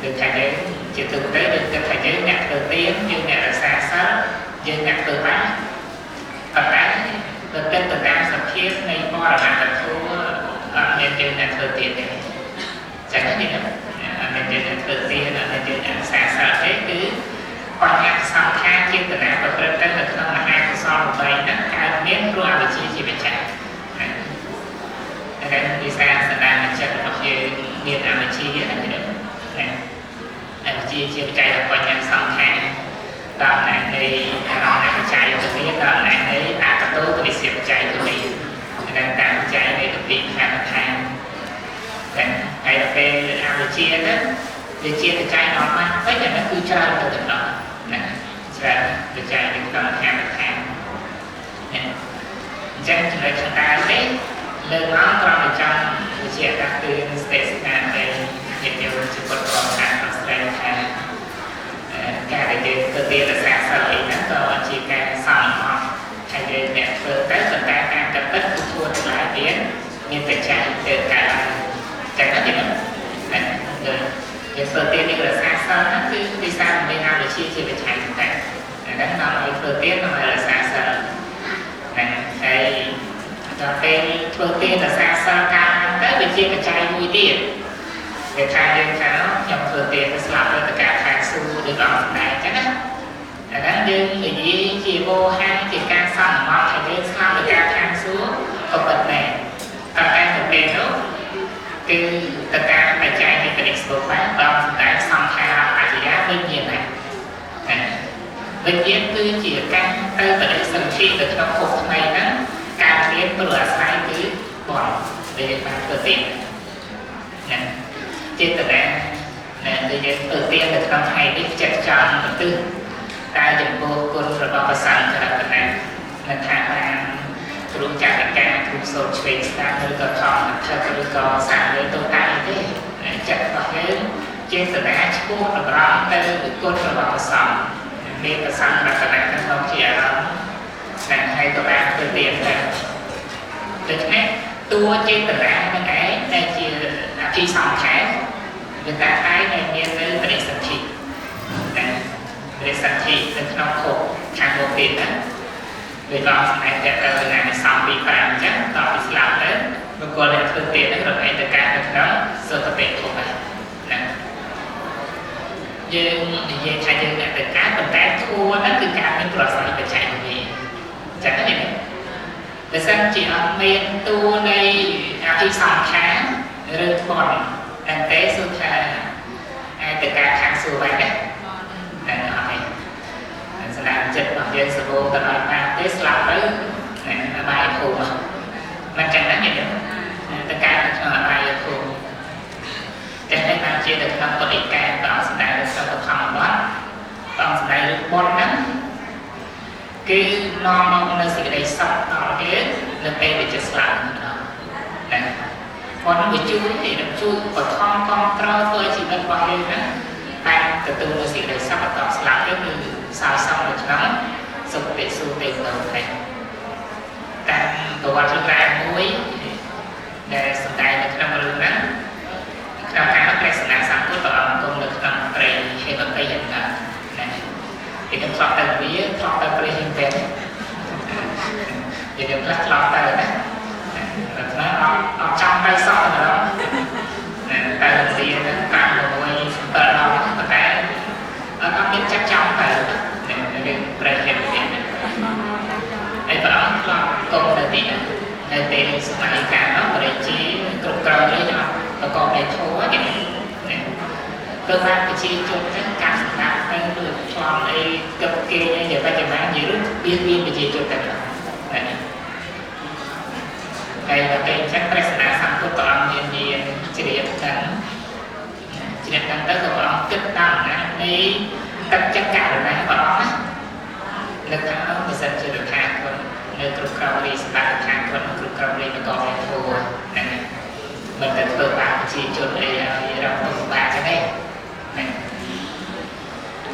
được thầy đến chỉ thực tế được thầy đến nhạc từ tiếng như nhạc xa sát như nhạc từ bác và cái được tên từ tam sập thiết này có là tập thu nên trên nhạc từ tiền này chẳng có gì đâu nên trên nhạc từ tiền là nên trên nhạc xa sát thế cứ quan nhạc xong khá trên từ nãy và trên tên là không là hai con son một bầy nó cao miếng rồi à chỉ phải chạy cái đi xa sẽ đang chân hoặc như miền nào mà chi là cái đó này chi chạy là quan nhạc xong khá đợt này thì nó này chạy được cái đợt này đấy đã có tối tôi sẽ chạy từ mình đang tạm chạy để được bị khá là thang cái là về ăn được chia đó để chia thì chạy nó mà tất cả nó cứ chơi từ từ đó sẽ được chạy được tầm khá là thang chân thì chúng ta thấy lên nó còn ở trong chia các từ space man đây hiện nhiều chỉ có còn hàng Australia cái để cơ tiên là xa sợi nó có chỉ cái sòng họ hay để nhận từ cái phần ta càng tập tất của thua từ lại biến nhưng phải chạy từ cả chẳng có gì nữa cái phần tiên như là xa sợi nó cứ đi xa bên nào để chia phải chạy chúng ta đánh nào là phần tiên nó là xa sợi cái tên phần tiên là xa sợi càng tới bị chia phải chạy vui tiền người ta lên khá trong phần tiền nó làm ra tất cả thang su được làm này chắc á đó nhưng người gì chỉ vô hai chỉ ca xong mà phải lên làm được cả thang su ở phần này tất cả một bên đó cứ tất cả phải chạy thì phải expo bán vào tại xong theo phải chỉ giá vinh nhiên này vinh nhiên cứ chỉ căn tới tại đây sân khi được trong cuộc này đó càng biết bữa sai cứ bỏ để bán phần tiền trên tờ đàn thì đầu tiên là con thầy biết chặt chọn một tư ta dùng vô cùng rồi bảo sẵn cho tờ đàn là thả ra rung chặt tất cả rung sổ truyền ta nơi có thọ thật nơi có sản nơi tôi tay thế chặt vào cái trên tờ đàn chú là rõ tới được côn rồi bảo sẵn nên là sẵn là tờ đàn không chỉ ở đó là hay tờ đàn từ tiền ra được hết tua trên tờ đàn với cái đây chỉ khi xong khác người ta cái này nhiên với vấn đề sản thị về sản thị được nó khổ hàng một tiền đó vì đó này sẽ từ này xong bị phản chắc đó bị làm đấy và còn lại phương tiện đó rồi tất cả được đó sơ tập bệnh của mình nhưng như thay dương là tất cả phần tác thua nó cứ cả những loại sản phải chạy được gì chẳng có gì nữa để xem chỉ ở miền tu đây khi xong khá rơi bọn đang tế xuống tất cả kháng xua vậy đấy đang hỏi sẽ làm chất bằng dân sự vô tận ở mà tế làm tới là bài phù mà chẳng đáng gì nữa tất cả là bài phù chẳng thấy nào chia được năm có định ca và ông sẽ đại được sau một phòng đó và ông sẽ đại được bọn nắng cái nó mong nó sẽ đầy sọc đó cái là tên để chất làm đó còn nó bị chui thì nó chui và con trâu tôi chỉ cần vào đây đó anh từ từ nó sẽ để sắp bắt đầu làm cái từ sao xong được nó sụp để xu tiền đầu này đang tổ quan trọng ra muối để sụp đây được năm rừng đó trong cái nó phải sản sản xuất và ông cũng được năm cây hay bằng cây hiện tại này thì cái plot tờ vía plot tờ cây hiện tại thì được plot tờ đó nó trong tay sót rồi đó tay lần gì nó càng một người tờ đó cái nó biết chắc chắn là để cái hiện hiện đây đó là công là tiền đây tiền số này cả nó để chỉ cực cơ đấy đó và còn để thua cái này cơ quan cái chi chung cái cả sản phẩm được cho đây cực kỳ như vậy bây giờ bán gì lúc biên cái chi chung cái này đây là cái chắc presna sang của toàn nhiên chỉ điểm đánh tới của ông kích động này tất chất cả rồi này của ông á lực thắng người dân chưa được hàng còn nơi cực cao đi sẽ bắt được hàng còn cực cao đi nó còn phải thua này mình cần cơ bản chỉ chuẩn đây là tổng ba cái này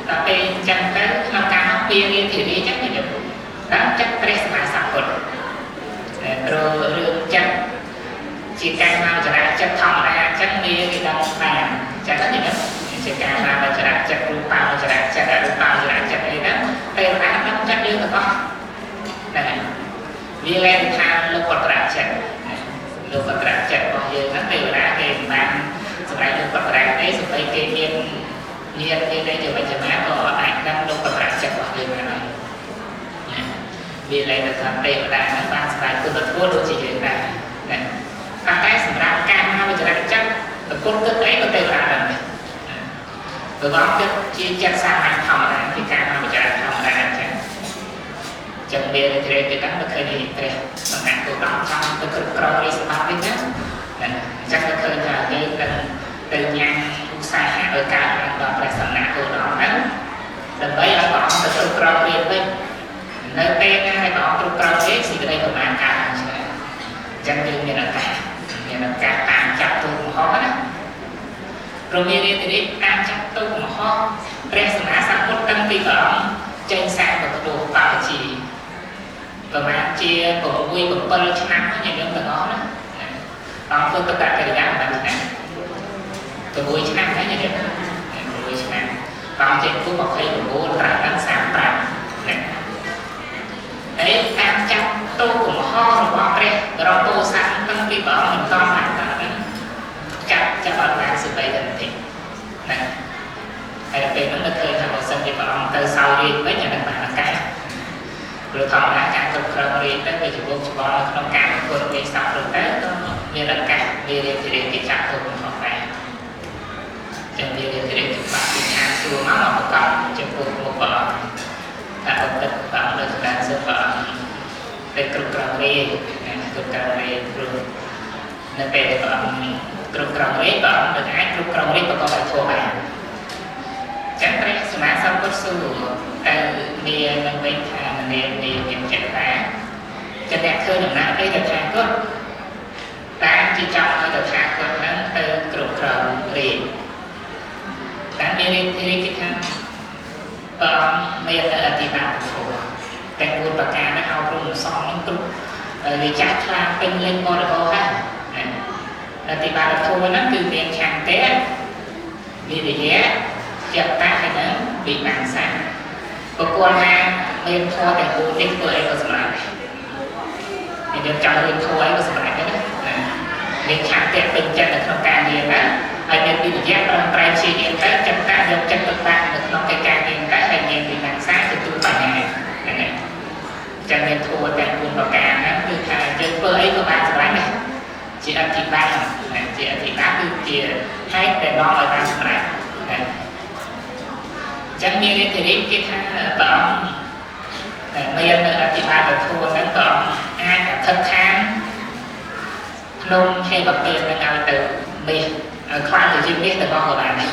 tapi chẳng cái làm cả nó biên thì đi chắc như được đó chắc presna sang của rồi rương chân chỉ canh nào trở lại chân thòng ra chân đi thì đang làm chẳng có gì nữa chỉ ការណាមកចរាចររូបមកចរាចររូបមកចរាចរអីហ្នឹងទេវតាហ្នឹងចិត្តយើងទាំងអស់ហ្នឹងហើយវាលែងថាលោកបត្រាចិត្តលោកបត្រាចិត្តរបស់យើងហ្នឹងទេវតាគេមិនបានសម្រាប់លោកបត្រាទេសូម្បីគេមានញាតិមានអីជាវិជ្ជាក៏អាចដឹងលោកបត្រាចិត្តរបស់យើងបានហើយវាលែងថាទេវតាហ្នឹងបានស្ដាយគុណធម៌ដូចជាយើងដែរណាប៉ុន្តែសម្រាប់ការមកចរាចរប្រគុណទឹកអីក៏ទេវតាដែរព្រោះអង្គចិត្តជាចិត្តសាមញ្ញធម្មតាពីការមកចរាធម្មតាអញ្ចឹងចឹងមានត្រេកទៀតហ្នឹងឃើញព្រះសម្រាប់គោលដៅចង់ទៅគ្រប់គ្រងរាជសម្បត្តិវិញណាអញ្ចឹងក៏ឃើញថាយើងនឹងទៅញ៉ាំឧស្សាហ៍ឲ្យកើតឡើងដល់ព្រះសម្មាគោលដៅហ្នឹងដើម្បីឲ្យព្រះអង្គទៅគ្រប់គ្រងរាជវិញនៅពេលណាឲ្យព្រះអង្គគ្រប់គ្រងរាជសេចក្តីប្រមាណការអញ្ចឹងយើងមានឱកាសតាមចាប់ទូមហោណាព្រមមានរាជតាមចាប់ទូមហោព្រះសម្មាសម្ពុទ្ធតាំងពីព្រះអង្គចេញសាកបទូបបជាប្រមាណជា6 7ឆ្នាំយើងទាំងអស់ណាអង្គធ្វើតកកិរិយាប៉ុន្មានឆ្នាំ6ឆ្នាំហើយយើង6ឆ្នាំអង្គចេញគូ29ត្រាស់ដល់35ណាហើយតាមចាប់ទូមហោរបស់ព្រះរតោសាសតាំងពីព្រះអង្គមិនតំបានហ្នឹងចាប់អត់បានសេបីតែបន្តិចណាហើយពេលហ្នឹងទៅឃើញថាបើសិនជាព្រះអង្គទៅសោយរាជវិញអានឹងបានឱកាសព្រោះធម្មតាការគ្រប់គ្រងរាជទៅវាជាវងច្បងនៅក្នុងការប្រកួតរាជសោយទៅក៏មានឱកាសមានរាជធានីគេចាក់ទៅផងដែរចឹងមានរាជធានីគេបាក់ពីខាងសួរមកប្រកបចំពោះមុខព្រះអង្គថាអត់ទឹកព្រះអង្គនៅស្ដារសិទ្ធព្រះអង្គទៅគ្រប់គ្រងរាជគ្រប់គ្រងរាជព្រោះនៅពេលដែលព្រះអង្គគ្រប់គ្រងរាជព្រះអង្គនឹងអាចគ្រប់គ្រងរាជប្រកបដោយធម៌បានចឹងព្រះសម្មាសម្ពុទ្ធសួរទៅមាននឹងវិញថាមានចិត្តថាចិត្តអ្នកឃើញដំណើរអីទៅថាគាត់តាមជាចង់ឲ្យទៅថាគាត់ហ្នឹងទៅគ្រប់គ្រងរាជតាមមានរាជគេថាព្រះអង្គមានអធិបាតធម៌តែ4ប្រការហ្នឹងឲ្យព្រមសំនឹងគ្រប់វាចាស់ខ្លាំងពេញលេញបរិបោហើយអធិបាតធម៌ហ្នឹងគឺមានឆន្ទៈវិរិយៈចិត្តតាហើយនឹងវិបង្សាបុគ្គលណាមានធម៌ទាំង4នេះធ្វើអីក៏សម្រេចដែរយើងចង់រៀនធម៌អីក៏សម្រេចដែរណាមានឆន្ទៈពេញចិត្តនៅក្នុងការរៀនណាហើយមានវិរិយៈប្រឹងប្រែងជារៀនទៅចិត្តតាយកចិត្តទៅដាក់នៅក្នុងកិច្ចការរៀនទៅហើយមានវិបង្សាទទួលបញ្ហាហ្នឹងហើយចឹងមានធម៌ទាំង4ប្រការហ្នឹងគឺថាយើងធ្វើអីក៏បានសម្រេចដែរជាអធិបាតជាអធិបាតគឺជាហេតុដែលនាំឲ្យបានសម្រេចចឹងមានរាជធានីគេថាព្រះអង្គមាននៅអធិបាតធម៌ហ្នឹងព្រះអង្គអាចអធិដ្ឋានក្នុងហេបពាននឹងឲ្យទៅមាសឲ្យខ្លាំងទៅជាមាសទាំងអស់ក៏បានដែរ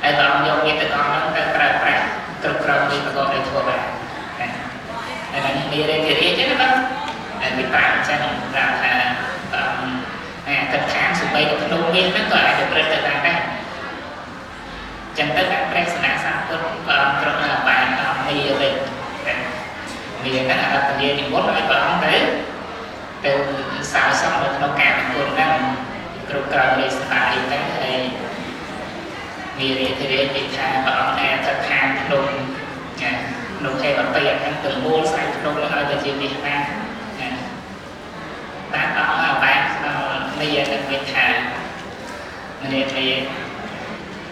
ហើយព្រះអង្គយកមាសទាំងអស់ហ្នឹងទៅប្រើប្រាស់គ្រប់គ្រងមាសប្រកបដោយធម៌បានហើយហ្នឹងមានរាជធានីចឹងណាបាទហើយពីប្រាំចឹងប្រាប់ថាព្រះអង្គអធិដ្ឋានសម្បីតែក្នុងមាសហ្នឹងក៏អាចទៅប្រឹកទៅបានដែរចឹងទៅដាក់ព្រះសម្មាសម្ពុទ្ធព្រះអង្គទ្រង់បានដល់មានវិញមានតែអត្តញ្ញានិមន្តឲ្យព្រះអង្គទៅសៅសំនៅក្នុងការប្រគល់ហ្នឹងគ្រប់គ្រងរាជសម្បត្តិអីទៅហើយមានរាជធានីគេថាព្រះអង្គអធិដ្ឋានក្នុងហេបពានហ្នឹងទាំងមូលស្រែកក្នុងនឹងឲ្យទៅជាមាសបានបានអង្គឲ្យបានដល់មាននឹងវិញថាមាន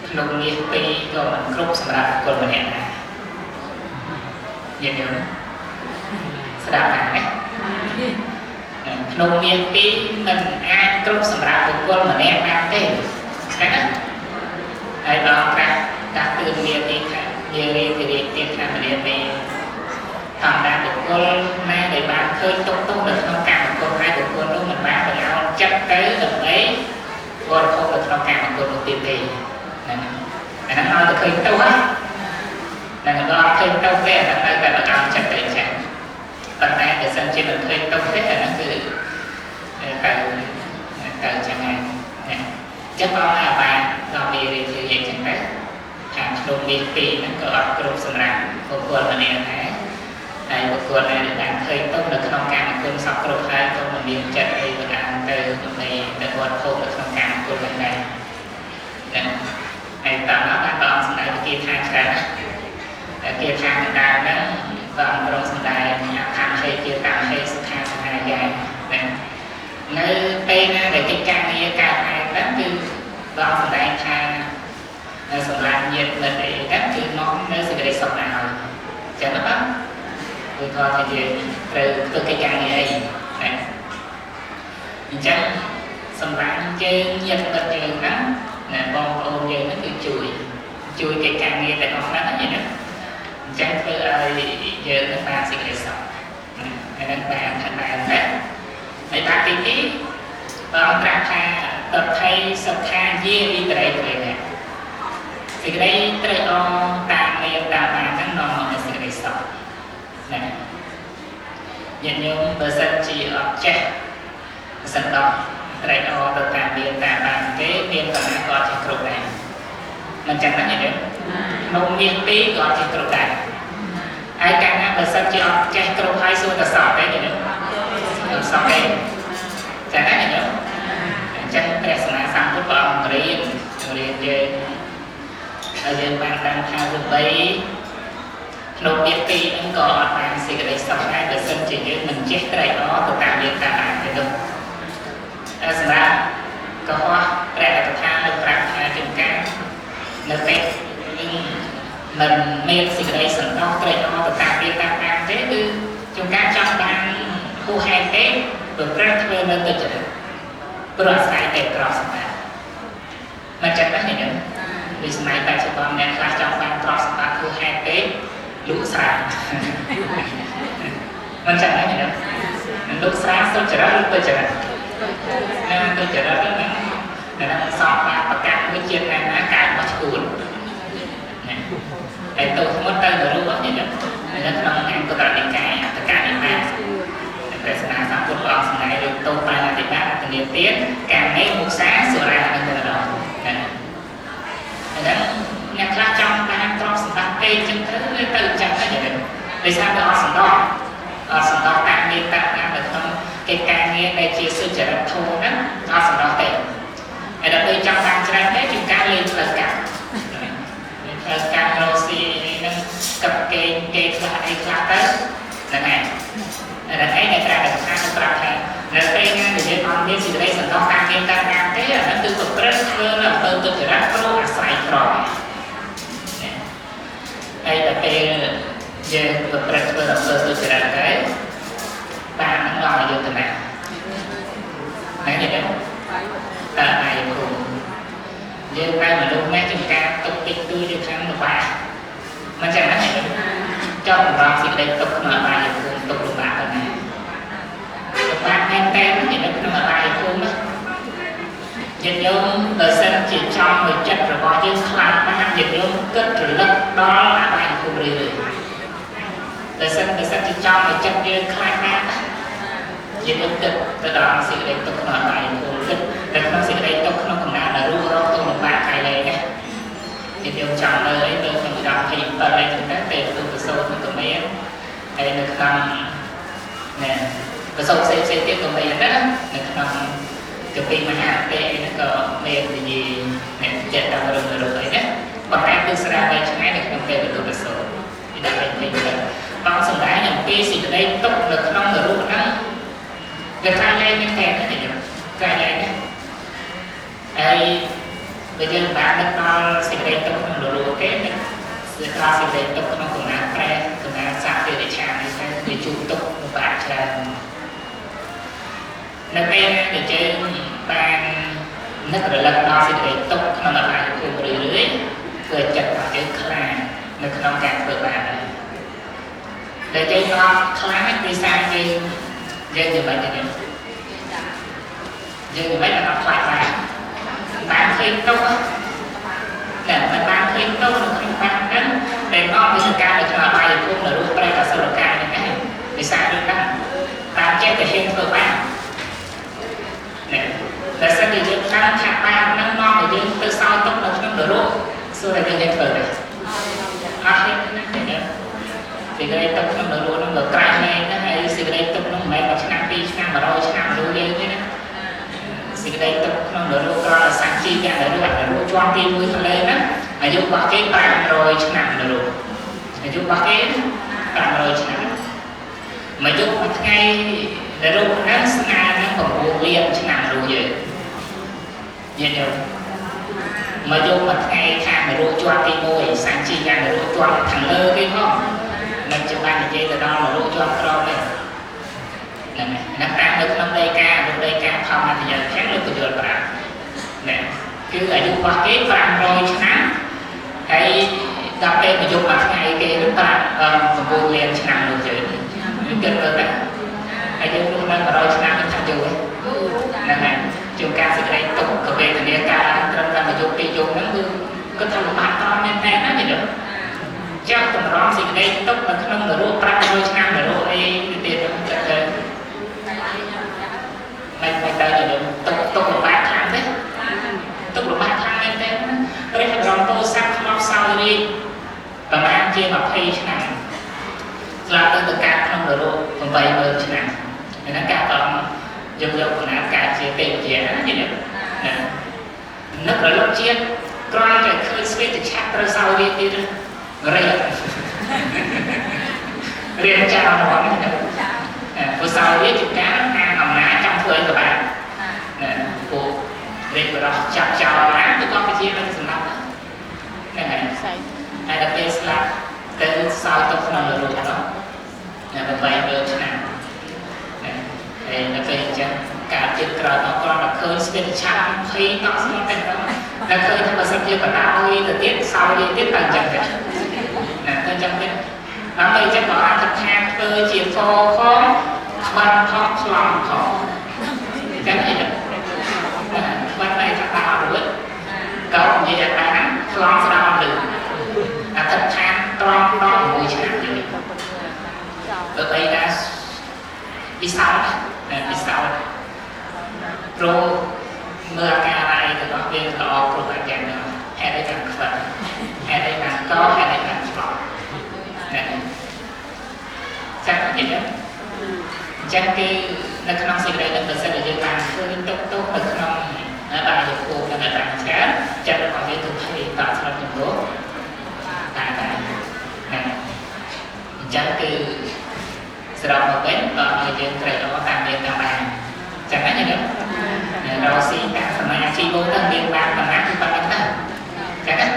ក្នុងមាស2ក៏មិនគ្រប់សម្រាប់បុគ្គលម្នាក់ដែរយើងស្ដាប់បានទេក្នុងមាស2មិនអាចគ្រប់សម្រាប់បុគ្គលម្នាក់បានទេណាហើយដល់ប្រាក់តាក់ទឿនមាសទីថាមានរាជធានីទៀតថាម្នាក់នេះធម្មតាបុគ្គលណាដែលបានឃើញទុកនៅក្នុងការប្រកួតហើយបុគ្គលនោះមិនបានបញ្ចូលចិត្តទៅដើម្បីបរិភោគនៅក្នុងការប្រកួតនោះទៀតទេអាហ្នឹងឲ្យតែឃើញទៅហ្នឹងដល់ឃើញទៅទេអាហ្នឹងនៅតែប្រកាន់ចិត្តតែចឹងប៉ុន្តែបើសិនជាមិនឃើញទៅទេអាហ្នឹងគឺទៅចឹងហើយចឹងបងអាបានដល់មានរាជធានីចឹងដែរខាងក្នុងមាស2ហ្នឹងក៏អត់គ្រប់សម្រាប់បុគ្គលម្នាក់ដែរហើយបុគ្គលណាដែលបានឃើញទៅនៅក្នុងការអង្គុយសពគ្រប់ហើយក៏មិនមានចិត្តអីទៅអានទៅដើម្បីទៅវត្តភោគនៅក្នុងការអង្គុយហ្នឹងដែរហើយតាមដល់បាន kia thanច្រើនkia thanដែរហ្នឹងបងប្រងសម្ដែងខាងហេជាតាមហេសុខាសហាយានៅពេលណាដែលកិច្ចការងារកើតឡើងហ្នឹងគឺបងសម្ដែងថាសម្រាប់ញាតិមិត្តអីហ្នឹងគឺនាំនៅសេចក្តីសុខដល់ហើយចឹងណាបងគឺថាយើងត្រូវធ្វើកិច្ចការងារអីណាអញ្ចឹងសម្រាប់យើងញាតិមិត្តយើងហ្នឹងណាបងប្អូនយើងហ្នឹងគឺជួយកិច្ចការងារទាំងអស់ហ្នឹងណាអញ្ចឹងធ្វើឲ្យយើងនឹងបានសេចក្តីសុខហ្នឹងបានថាបានណាហើយតាទីនេះបងត្រាស់ថាតថៃសុខាយាវិតរេត្រេណាសេចក្តីត្រេកអរតាមមានតាមបានហ្នឹងនាំមកសេចក្តីសុខណាញាតិញោមបើសិនជាអត់ចេះសន្តោសត្រេកអរទៅតាមមានតាមបានទេមានប៉ុណ្ណាក៏ចេះគ្រប់ដែរមិនចឹងណាញាតិញោមក្នុងមានពីរក៏ចេះគ្រប់ដែរហើយកាលណាបើសិនជាអត់ចេះគ្រប់ហើយសួរតែសក់ទេញាតិញោមសក់ទេចឹងណាញាតិញោមអញ្ចឹងព្រះសម្មាសម្ពុទ្ធព្រះអង្គរៀនយើងហើយយើងបានដឹងថាវិបីក្នុងពាក្យពីរហ្នឹងក៏អត់បានសេចក្តីសុខដែរបើសិនជាយើងមិនចេះត្រេកអរទៅតាមមានតាមបានទេនោះសម្រាប់កុហកព្រះកថាលើកប្រាប់ថាជាការនៅពេលមិនមានសេចក្តីសន្តោសត្រេកអរទៅតាមមានតាមបានទេគឺជាការចង់បានហួសហេតុទេប្រព្រឹត្តធ្វើនៅទៅចិត្តព្រោះអាស្រ័យតែក្រសម្បត្តិមិនចឹងដែរនេះពីសម័យបច្ចុប្បន្នអ្នកខ្លះចង់បានទ្រព្យសម្បត្តិហួសហេតុទេលក់ស្រាមិនចឹងដែរនេះលក់ស្រាសុចរិតឬទុច្ចរិតទុច្ចរិតហ្នឹងសពបានប្រកាសមួយជាតិណាការរបស់ឈួនហើយទៅធ្ងន់ទៅនរោនេះនៅក្នុងអង្គតរនិកាយអត្តកានិបាតព្រះសម្មាសម្ពុទ្ធព្រះអង្គសម្ដែងរឿងតោបាណតិបាតអត្តនិទានកាមេមុសាសុរានិងទៅដល់ហ្នឹងអ្នកខ្លះចង់បានទ្រព្យសម្បត្តិពេកចឹងទៅចឹងទៅដោយសារតែអត់សន្តោសតាមមានតាមនៅក្នុងកិច្ចការងារដែលជាសុចរិតធម៌ហ្នឹងអត់សន្តោសទេហើយដល់ចង់បានច្រើនទេជាការលេងផ្លូវកម្មផ្លូវកម្មរស់ស៊ីហ្នឹងកັບគេខ្លះអីខ្លះទៅហ្នឹងហើយហើយឯងតែត្រាស់ថាប្រាប់ថានៅពេលណាដែលយើងអត់មានសេចក្តីសន្តោសតាមមានតាមបានទេអាហ្នឹងគឺប្រព្រឹត្តធ្វើនៅអំពើទុច្ចរិតព្រោះអាស្រ័យក្រហើយដល់ពេលយើងប្រព្រឹត្តធ្វើអំពើទុច្ចរិតហើយបាននឹងដល់យុទ្ធនាហើយនេះតែបាយភូមិយើងតែមនុស្សនេះជាការទុកតិចតួចនៅខាងលំបាកមិនចឹងណាចង់រំសេចក្តីទុកក្នុងបាយភូមិទុកលំបាកទៅណាលំបាកមែនតែនៅក្នុងបាយភូមិញាតិញោមបើសិនជាចង់ឲ្យចិត្តរបស់យើងខ្លាំងបានញាតិញោមគិតរលឹកដល់អបាយភូមិរឿយៗបើសិនជាចង់ឲ្យចិត្តយើងខ្លាំងបានយើងគិតទៅដល់សេចក្តីទុកក្នុងអបាយភូមិគិតតែក្នុងសេចក្តីទុកក្នុងកំណើតដែលរស់រកទៅលំបាកកាយលែងណាញាតិញោមចង់លើអីនៅក្នុងដល់27អីទៅតែទៅប្រសូតនឹងក៏មានហើយនៅក្នុងណែប្រសូតផ្សេងទៀតក៏មានដែរនៅក្នុងកពីមហាទេហ្នឹងក៏មាននិយាយអ្នកចិត្តតាមរឿងអីណាប៉ុន្តែគឺស្រាវជ្រាវឆ្ងាយនៅក្នុងពេលប្រសូតពីដល់ពេលពេញទៅបងសម្ដែងអំពីសេចក្តីទុកនៅក្នុងនរោហ្នឹងវាខ្លាំងឡើងមែនតើនេះខ្លាំងឡើងណាហើយបើយើងបាននឹកដល់សេចក្តីទុកក្នុងនរោគេនឹងគឺដល់សេចក្តីទុកក្នុងកំណើតប្រែកំណើតសាស្ត្រវិទ្យានេះតែវាជួបទុកលំបាកច្រើននៅពេលដែលយើងបាននឹករលឹកដល់សេចក្តីទុកក្នុងអបាយភូមិរឿយៗធ្វើចិត្តរបស់យើងខ្លាចនៅក្នុងការធ្វើបាបដែលយើងអត់ខ្លាចដោយសារយើងយ៉ាងម៉េចទេយើងមិនបានអត់ខ្លាចបានឃើញទុកតែមិនបានឃើញទុកនៅក្នុងបាបហ្នឹងតែអត់មានការដែលក្នុងអបាយភូមិនៅរូបប្រែអសុរកាយហ្នឹងឯងដោយសាររឿងហ្នឹងតាមចេះតែហ៊ានធ្វើបាបតែសិនជាយើងខ្លាំងថាបាបហ្នឹងនាំឲ្យយើងទៅសោយទុកនៅក្នុងនរកសួរតែយើងធ្វើទេអត់ទេណាសេចក្តីទុកក្នុងនរកហ្នឹងក៏ក្រាស់មែនណាហើយសេចក្តីទុកហ្នឹងមិនមែនមួយឆ្នាំពីរឆ្នាំ100ឆ្នាំនោះយើងទេណាសេចក្តីទុកក្នុងនរកក៏សាជីយ៉ាងនរកជាប់ទី1ទន្លេណាហ อายุบางที500 ឆ្នាំนะលោកអាយុបางที500 ឆ្នាំមកយកមួយថ្ងៃដែលលោកហ្នឹងស្នានឹង9 លានឆ្នាំលោកយើងញាតិញោមមកយកមួយថ្ងៃខាងនរោជាប់ទី1សាច់ជីយ៉ាងនរោជាប់ខាងលើគេផងនឹងច្បាស់និយាយទៅដល់នរោជាប់ក្រោមនេះហ្នឹងហើយតាមនៅក្នុងដីកាលោកដីកាធម្មតាយ៉ាងខាងលោកបញ្យល់ប្រាប់ណាគឺអាយុរបស់គេ500 ឆ្នាំហើយដល់ពេលមកយកមួយថ្ងៃគេនឹង9 លានឆ្នាំលោកយើងគិតមើលទៅហើយយើងរស់នៅ100 ឆ្នាំមិនថាយូរហ្នឹងហើយជួនកាលសេចក្តីទុក្ខវេទនាការត្រឹមតែមួយយប់ពីរយប់ហ្នឹងគឺគាត់ថាលំបាកត្រង់មែនតើណានេះចាស់តម្រង់សេចក្តីទុក្ខនៅក្នុងនរោ500 ឆ្នាំនរោអីទៀតទៅមិនទៅដល់ទុក្ខលំបាកខ្លាំងទេទុក្ខលំបាកខ្លាំងមែនតើព្រះបរមពោធិសត្វខ្មោចសោយរាជប្រហែលជា20 ឆ្នាំស្លាប់ទៅកើតក្នុងនរោ80000 ឆ្នាំហើយហ្នឹងការតយកបណ្ណាការជាទេវជាណានេះណានឹករលឹកជាតិគ្រាន់តែឃើញស្វេតឆ័ត្រត្រូវសោយរាជទៀតរៀនចាស់មកហ្នឹងព្រោះសោយរាជជាការអានអំណាចចង់ធ្វើអីក៏បានណាពួករាជបរោះចាប់ចោលណាទៅកម្ពុជានឹងសម្រាប់ហ្នឹងហើយហើយដល់ពេលស្លាប់ទៅសោយទៅក្នុងនរោនោះណា800 ឆ្នាំហើយនៅពេលអញ្ចឹងការទៀតក្រោយមកគ្រាន់តែឃើញស្វេតឆ័ត្រ20 10 ឆ្នាំតែដល់តែឃើញថាបើសិនជាបណ្ដាអុយទៅទៀតសោយរាជទៀតតែអញ្ចឹងទេណាតែអញ្ចឹងទេដើម្បីអញ្ចឹងក៏អាចថាធ្វើជាធម៌ផងក្បាត់ផងឆ្លងផងអញ្ចឹងអីទៅក្បាត់តែថាដល់រួចក៏និយាយថាឆ្លងស្ដាប់ទៅអធិដ្ឋានត្រង់ដល់1 ឆ្នាំទៀតទៅអីណាពិសោធន៍ព្រោះមើលអាការអីទៅដល់វាល្អគ្រប់អាយ៉ាងហ្នឹងហេតុអីបានខ្វះហេតុអីបានកហេតុអីបានឆ្លងណាចាំនិយាយអញ្ចឹងគឺនៅក្នុងសេចក្តីនឹងប្រសិទ្ធយើងបានឃើញទុកនៅក្នុងបានយកគោលនៅតាមច្រើនចិត្តរបស់យើងទៅភ័យតស្រាប់ចំនួនតែណាអញ្ចឹងគឺស្របមកវិញដល់ឲ្យយើងត្រេកអរតាមមានតាមបានចឹងណាយើងរកស៊ីតាមសមាជីវទៅមានបានប៉ុណ្ណាគឺប៉ុណ្ណឹងទៅចឹងណា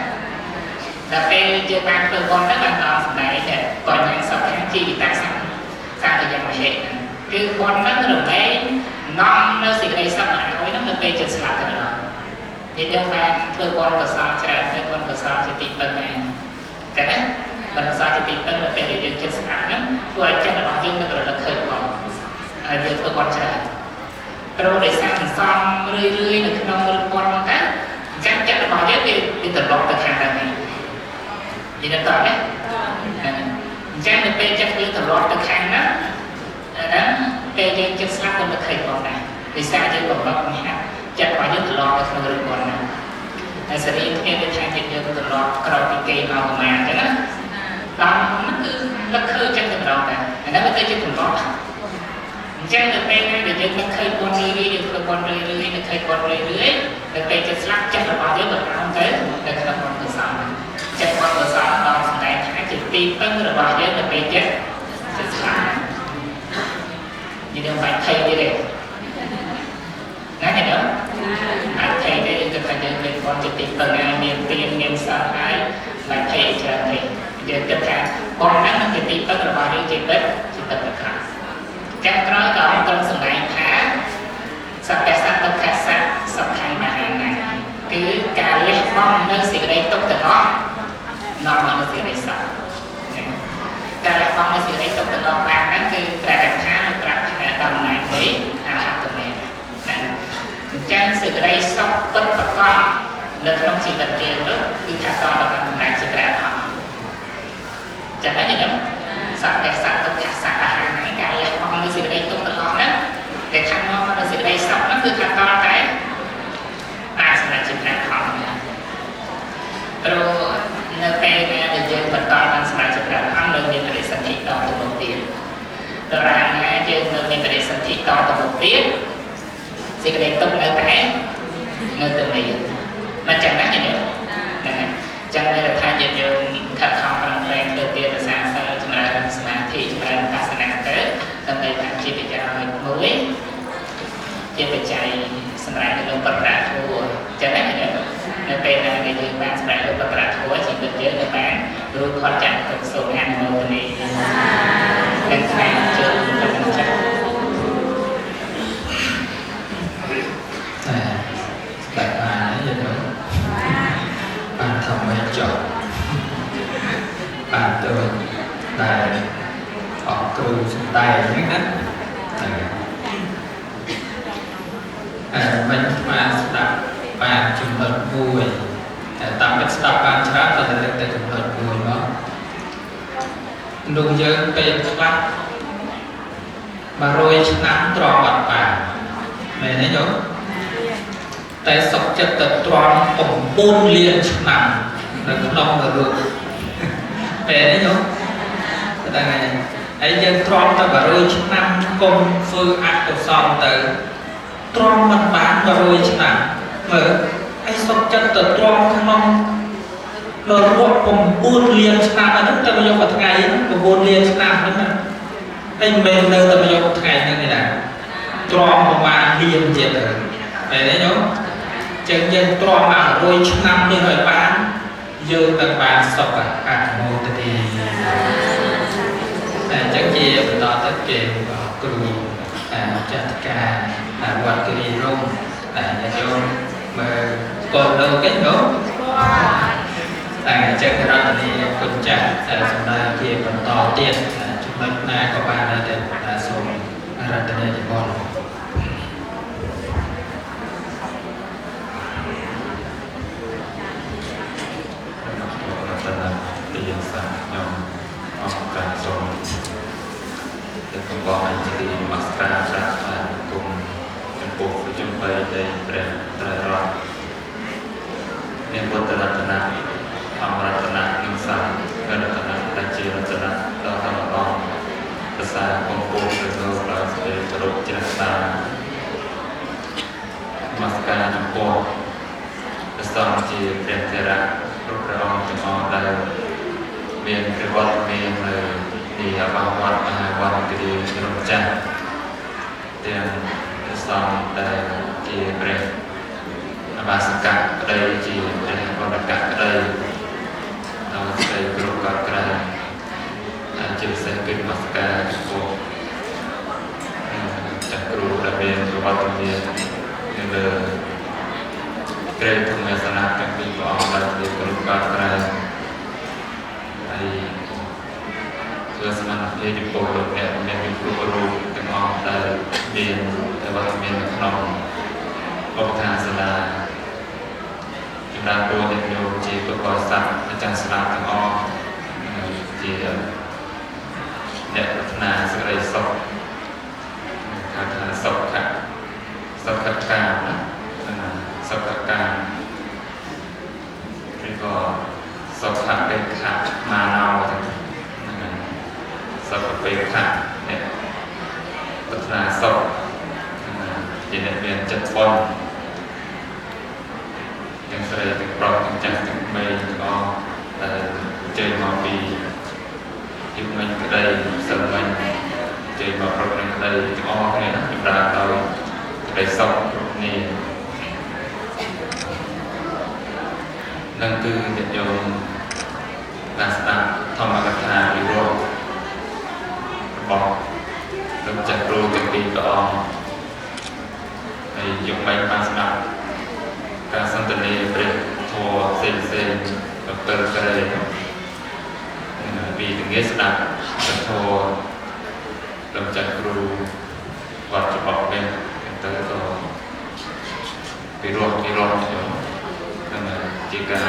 ដល់ពេលយើងបានធ្វើបុណ្យទៅបានដល់សម្ដែងតែបញ្ហាសុខខាងជីវិតសាស្ត្រយ៉ាងមហិគឺបុណ្យហ្នឹងរមែងនាំនៅសេចក្តីសុខឲ្យហ្នឹងនៅពេលចិត្តស្លាប់ទៅដល់យើងបានធ្វើបុណ្យកុសលច្រើនធ្វើបុណ្យកុសលជាទីពឹងឯងចឹងណាបុណ្យកុសលជាទីពឹងនៅពេលដែលយើងចិត្តស្លាប់ហ្នឹងធ្វើឲ្យចិត្តរបស់យើងនឹងរលឹកឃើញផងហើយយើងធ្វើបុណ្យច្រើនព្រោះដោយសារសន្សំរឿយនៅក្នុងរឿងបុណ្យហ្នឹងអញ្ចឹងចិត្តរបស់យើងវាត្រឡប់ទៅខាងដើមនេះនិយាយដល់ណាអញ្ចឹងនៅពេលចិត្តយើងត្រឡប់ទៅខាងហ្នឹងពេលយើងចិត្តស្លាប់ទៅឃើញផងដែរដោយសារយើងបំរុងបង្ហាត់ចិត្តរបស់យើងត្រឡប់ទៅក្នុងរឿងបុណ្យហ្នឹងហើយសេរីគ្នាដូចថាចិត្តយើងត្រឡប់ក្រោយពីគេមកប្រមាណអញ្ចឹងណាដល់ហ្នឹងគឺនឹកឃើញចិត្តទៅត្រឡប់ដែរអាហ្នឹងវាទៅជាត្រឡប់អញ្ចឹងនៅពេលណាដែលយើងនឹកឃើញបុណ្យរឿយៗយើងធ្វើបុណ្យរឿយៗនឹកឃើញបុណ្យរឿយៗនៅពេលចិត្តស្លាប់ចិត្តរបស់យើងក៏អោនទៅនៅក្នុងបុណ្យកុសលចិត្តបុណ្យកុសលដល់សម្ដែងថាជាទីពឹងរបស់យើងនៅពេលចិត្តស្លាប់និយាយបាច់ថៃទៀតទេណាញ៉ឹមអាចថៃទេគឺថាយើងមានបុណ្យជាទីពឹងហើយមានទានមានសិលហើយបាច់ថៃច្រើនទេយើងគិតថាបុណ្យហ្នឹងជាទីពឹងរបស់យើងជាពិតប្រកបចាំក្រោយក៏អង្គទ្រង់សម្ដែងថាសព្វសត្វទុក្ខសត្វសុខៃមហាណាគឺការលះបង់នៅសេចក្តីទុក្ខទាំងអស់នាំមកនូវសេចក្តីសុខការលះបង់នៅសេចក្តីទុក្ខទាំងអស់បានហ្នឹងគឺព្រះកថានៅប្រាប់ថាតំណែងនេះអរហត្តមេណាអញ្ចឹងសេចក្តីសុខពិតប្រាកដនៅក្នុងជីវិតយើងនោះគឺថាតដល់តំណែងជាព្រះអរហន្តចឹងហើយញ៉ឹមសព្វសត្វទុក្ខសត្វអាហារហ្នឹងការលះបង់នៅសេចក្តីទុក្ខទាំងអស់ហ្នឹងដែលខាងមកនៅសេចក្តីសុខហ្នឹងគឺថាតតែបានសម្រាប់ជាព្រះអរហន្តព្រោះនៅពេលដែលយើងបន្តបានសម្រាប់ជាព្រះអរហន្តនៅមានបរិសន្ធិតទៅមុខទៀតដរាបណាយើងនៅមានបរិសន្ធិតទៅមុខទៀតសេចក្តីទុក្ខនៅតែមានមិនចឹងណាញ៉ឹមហ្នឹងចឹង ពេលណាដែលយើងបានស្ដែងឧបត្រធម៌ជីវិតយើងនៅបានរួចផុតចាកទុក្ខសូមអនុមោទនាទាំងថ្នាក់ជើងទាំងចាស់đại bài vậy đó bàn thầm mấy chọn bàn tôi đại họ cừu tài nhất đó mình mà đọc bàn trường hợp vui tạm biệt đọc bàn chát là được tại trường hợp vui đó đúng giờ bên class mà rồi nắm tròn mặt bàn mẹ thấy nhớ tại sọc chất tập tròn ổng bôn liên nằm là cũng đông là được mẹ thấy nhớ tại này ấy dân tròn ta bà rồi năm công phương ác của son tới tròn mặt bán bà rồi nằm mở ấy sọc chất tập tròn không mong nó ruột cùng buôn liền nằm ở nước ta bây giờ một ngày của buôn liền nằm nữa mà anh mình nơi ta bây giờ một ngày như này nè tròn một bàn liền chết rồi mẹ thấy nhớ chân dân tròn mà rồi năm như hồi bán dương tầng bàn sọc à một thì chắc gì đó tất chuyện cừu chặt cà quạt cái gì rung nhà vô mà còn đâu cái nữa chắc cái đó thì con chặt trong đây kia còn to tiền chúng mình nay có ba đây để số ra tới đây thì con tiền sản nhom ông cả rồi để cùng bọn anh chỉ master ra cùng trong cuộc của chúng tôi đây để rồi nên buat tanda ông tanda những sản người tanda đại chỉ tanda đó là ông besar kumpul dengan orang terus cerita masker jempol besar di daerah program dengan dari miền privat miền di Abang Mahawat di Rumcang dan besar dari di Brem Abasakat dari di Produkat dari dari Produkat dari chia sẻ kinh masker của chặt cừu đặc biệt của bao nhiêu tiền nên là cái thông tin sản phẩm kinh của ông là để có lúc bắt ra thì tôi sẽ mang về những bộ đồ đẹp nên mình cũng có đủ từng ông là miền tại bao miền nông ông thang sẽ là chúng ta cô nhận nhiều chỉ có coi sẵn trong sản phẩm từng ông thì để là sự đầy sốc sốc khát cảm sốc khát cảm rồi có sốc khát bên khát mà nào sốc bên khát để là sốc chỉ để viên chất phân nhưng sau đây thì pro cũng chẳng được mây có chơi màu bì chúng mình ở đây sân mình chơi vào program ở đây cho cái này chúng ta tới đây xong nè nâng cư nhận dùng là start thông qua các thà bị rồi bỏ lúc chặt rồi cái gì đó này dùng máy ban snap các sản phẩm này để thua sen và per cái vì từng nghe đặt thô làm chặt cừu và chụp bọc bên tới rồi cái ruột nên là chỉ cần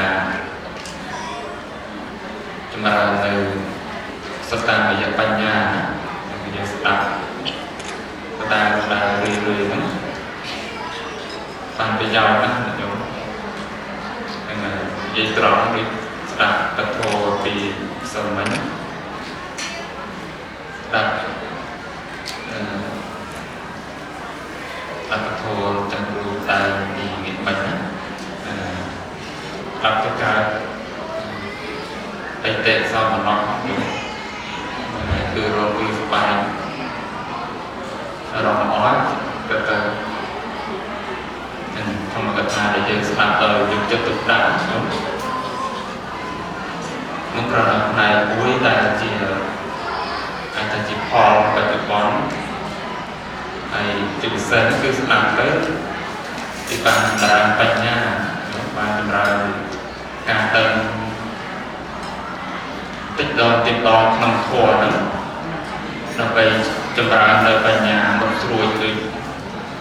chúng ta từ sắp tan bây giờ banh nha bây giờ sắp tan là rì lắm bàn bây giờ đó nên là dây tròn đi đặt thô vì sớm mấy đặt thô chân cừu tại đi nghỉ bệnh đặt cho cả bệnh tệ sao mà nó không được từ rồi đi phải rồi nó nói từ từ không កថាដែលយើងស្ដាប់ទៅយើងចិត្តទុកដាក់នោះប្រណផ្នែកមួយដែលជាអាចថាជាផលបច្ចុប្បន្នហើយជាពិសេសគឺស្ដាប់ទៅទីបានសម្រាប់បញ្ញាបានសម្រាប់ការដឹងតិចដល់ក្នុងធម៌ហ្នឹងដើម្បីចម្រើននៅបញ្ញាមកស្រួយគឺ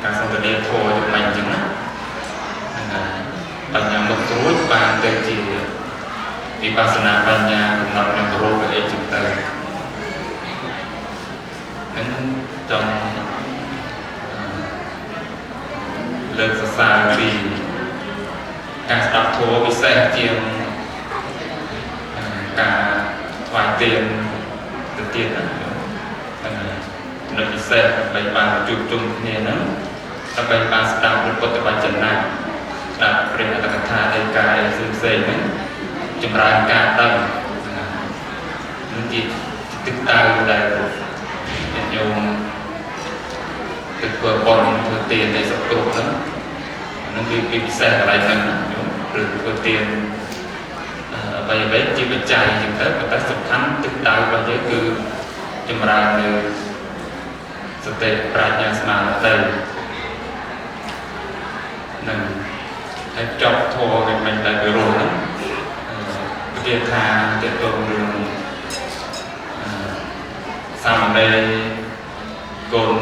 ការសន្ទនាធម៌យ៉ាងម៉េចអញ្ចឹងណាបញ្ញាមកស្រួយបានទៅជាវិបស្សនាបញ្ញាកំណត់នឹងរូបអីចឹងទៅនឹងចង់លើកសរសើរពីការស្ដាប់ធម៌ពិសេសជាងការថ្វាយទានទៅទៀតណានៅពិសេសដើម្បីបានជួបជុំគ្នាហ្នឹងដើម្បីបានស្ដាប់ពុទ្ធវចនៈស្ដាប់ព្រះអត្ថកថានៃកាយផ្សេងៗហ្នឹងចម្រើនការដឹងនឹងជាទឹកដៅដែលញោមទឹកធ្វើបន់ធ្វើទាននៃសតុបហ្នឹងនឹងវាពិសេសកន្លែងហ្នឹងញោមឬធ្វើទានអ្វីៗជាបច្ច័យចឹងទៅប៉ុន្តែសំខាន់ទឹកដៅរបស់យើងគឺចម្រើននៅសតិប្រាជ្ញាស្មារតីនឹងហើយចប់ធម៌វិញមិនដែលវារស់ហ្នឹងគេថាទៅទៅរឿងសាមណេរកូន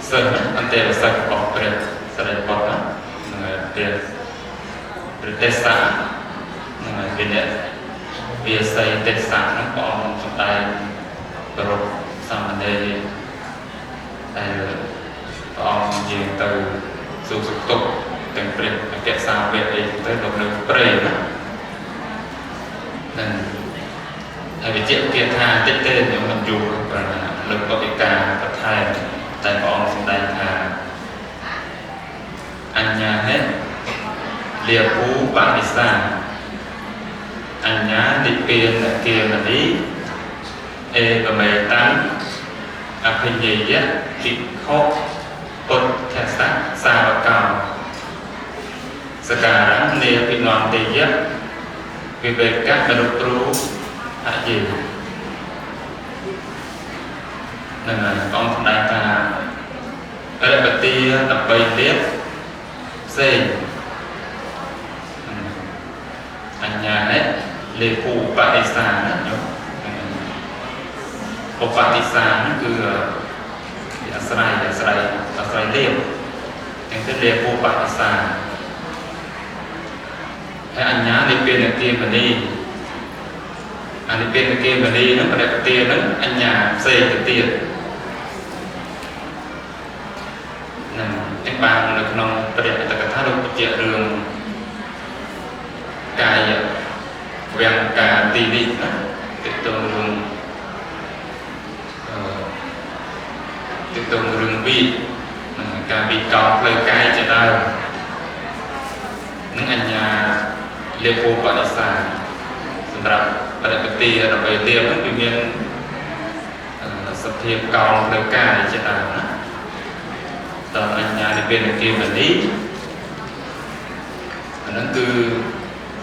សិស្សអន្តរសិស្សរបស់ព្រះសរិបុត្រហ្នឹងព្រះទេសៈហ្នឹងហើយវាអ្នកវាស័យទេសៈហ្នឹងព្រះអង្គសម្ដែងប្រពសាមណេរដែលព្រះអង្គនិយាយទៅសុខទុក្ខទាំងព្រះអគ្គសាវកអីទៅលោកនៅព្រៃណានឹងហើយវិជាគាថាតិចទេខ្ញុំមិនយល់ប្រណាលើកបទិកាបន្ថែមតែព្រះអង្គសម្ដែងថាអញ្ញាហេលាភូបនិសាអញ្ញានិព្វានគាមនីអេកមេតាំងអភិញ្ញយៈភិក្ខុពុទ្ធសៈសាវកោសការៈនេភិនន្តេយៈវិវេកៈមនុស្សគ្រូអយេនឹងអង្គសម្ដែងថារបទា13ទៀតផ្សេងអញ្ញាហេលេភូបនិសាណាញោមឧបនិសាហ្នឹងគឺអាស្រ័យលេភទាំងទៅលេភូបនិសាហើយអញ្ញានិព្វានគាមនីអានិព្វានគាមនីហ្នឹងប្រតិបត្តិហ្នឹងអញ្ញាផ្សេងទៅទៀតនឹងតែបាននៅក្នុងព្រះអត្ថកថាលោកបញ្ជាក់រឿងកាយវាំងការទីនេះណាទាក់ទងរឿងវិការវិកោផ្លូវកាយជាដើមនឹងអញ្ញាលេភូបនិសាសម្រាប់បរិបត្តិដើម្បីទៀបហ្នឹងវាមានសភាពកោផ្លូវកាយជាដើមណាតើអញ្ញានិព្វានគាមនីអាហ្នឹងគឺ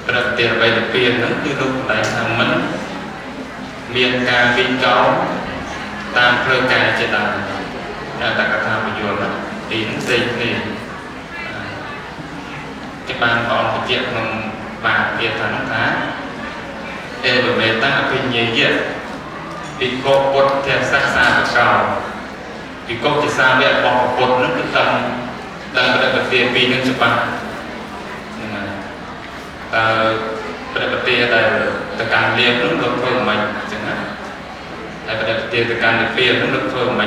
ប្រតិបត្តិពៀនហ្នឹងគឺលោកតែថាមិនមានការវិកោតាមផ្លូវកាយជាដើមតែកថាបញ្យល់ទីនឹងផ្សេងគ្នាគេបានព្រះអង្គបញ្ជាក់ក្នុងបាទាថានោះថាអេបមេតាអភិញ្ញយៈភិក្ខុពុទ្ធសៈសាវកោភិក្ខុជាសាវករបស់ពុទ្ធនោះគឺដឹងបរិបត្តិពីរនឹងច្បាស់ហ្នឹងហើយបរិបត្តិដែលទៅកាន់លៀបនោះលោកធ្វើមិនអញ្ចឹងណាហើយបរិបត្តិទៅកាន់និព្វាននោះលោកធ្វើមិន